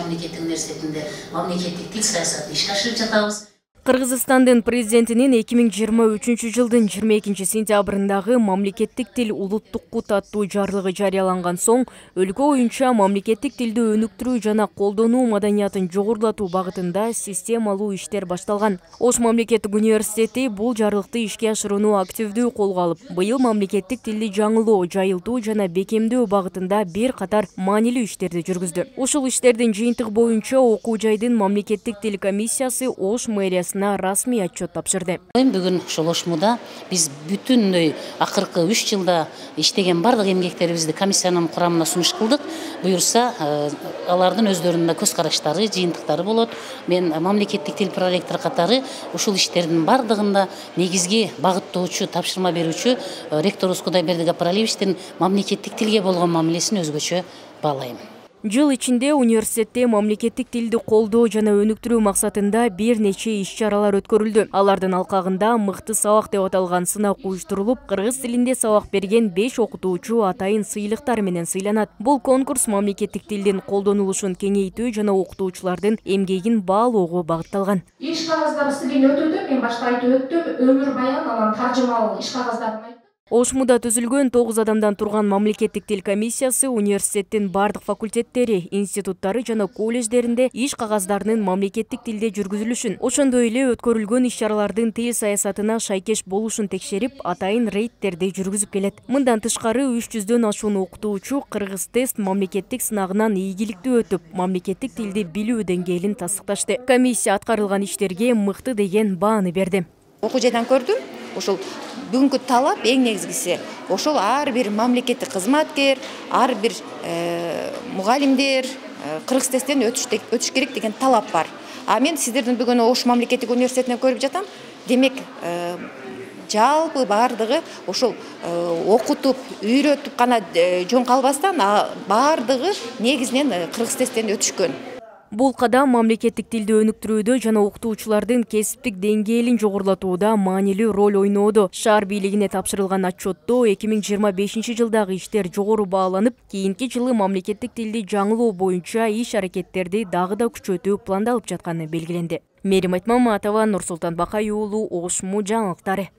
мамлекеттик университетинде мамлекеттик тил саясатын ишке ашырып жатабыз. Кыргызстандын президентинин 2023 жылдын 22 сентябрындагы мамлекеттик тил улуттук кут аттуу жарлыгы жарыяланган соң өлкө боюнча мамлекеттик тилди өнүктүрүү жана колдонуу маданиятын жогорулатуу багытында системалуу иштер башталган. Ош мамлекеттик университети бул жарлыкты ишке ашырууну активдүү колго алып, быйыл мамлекеттик тилди жаңылоо, жайылтуу жана бекемдөө багытында бир катар маанилүү иштерди жүргүздү. Ушул иштердин жыйынтыгы боюнча окуу жайдын мамлекеттик тил комиссиясы Ош мэриясына расмий отчет тапшырды. Бүгүн ушул Ошмуда биз бүтүндөй акыркы 3 жылда иштеген бардык эмгектерибизди комиссиянын курамына сунуш кылдык. Буюрса, алардын өздөрүнүн көз караштары, жыйынтыктары болот. Мен мамлекеттик тил проректор катары ушул иштердин бардыгында негизги багыттоочу, тапшырма берүүчү ректорубуз Кудайберди Гапаралиевичтин мамлекеттик тилге болгон мамилесин өзгөчө баалайм. Жыл ичинде университетте мамлекеттик тилди колдоо жана өнүктүрүү максатында бир нече иш-чаралар өткөрүлдү. Алардын алкагында мыкты сабак деп аталган сынак уюштурулуп, кыргыз тилинде сабак берген 5 окутуучу атайын сыйлыктар менен сыйланат. Бул конкурс мамлекеттик тилдин колдонулушун кеңейтүү жана окутуучулардын эмгегин баалоого багытталган. Иш кагаздары силин өтүүдө мен башта айтып өттүм, өмүр баян, анан таржымалуу иш кагаздарын айттым. Ошмуда түзүлгөн 9 адамдан турган мамлекеттик тил комиссиясы университеттин бардык факультеттери, институттары жана колледждеринде иш кагаздарынын мамлекеттик тилде жүргүзүлүшүн, ошондой эле өткөрүлгөн иш-чаралардын тил саясатына шайкеш болушун текшерип, атайын рейдтерди жүргүзүп келет. Мындан тышкары 300дөн ашуун окутуучу кыргыз тест мамлекеттик сынагынан ийгиликтүү өтүп, мамлекеттик тилди билүү деңгээлин тастыкташты. Комиссия аткарылган иштерге мыкты деген бааны берди. Окуу жайдан көрдүм. Ошол бүгүнкү талап эң негизгиси ошол ар бир мамлекеттик кызматкер, ар бир мугалимдер кыргыз тесттен өтүш керек деген талап бар. А мен сиздердин бүгүн Ош мамлекеттик университетинен көрүп жатам. Демек жалпы бардыгы ошол окутуп, үйрөтүп гана жөн калбастан бардыгы негизинен кыргыз тесттен өтүшкөн. Бул кадам мамлекеттик тилди өнүктүрүүдө жана окутуучулардын кесиптик деңгээлин жогорулатууда маанилүү роль ойноодо. Шаар бийлигине тапшырылган отчетто 2025 жылдагы иштер жогору бааланып, кийинки жылы мамлекеттик тилди жаңылоо боюнча иш-аракеттерди дагы да күчөтүү пландалып жатканы белгиленди. Мерим Айтмаматова, Нурсултан Бакай уулу, Ошму жаңылыктары.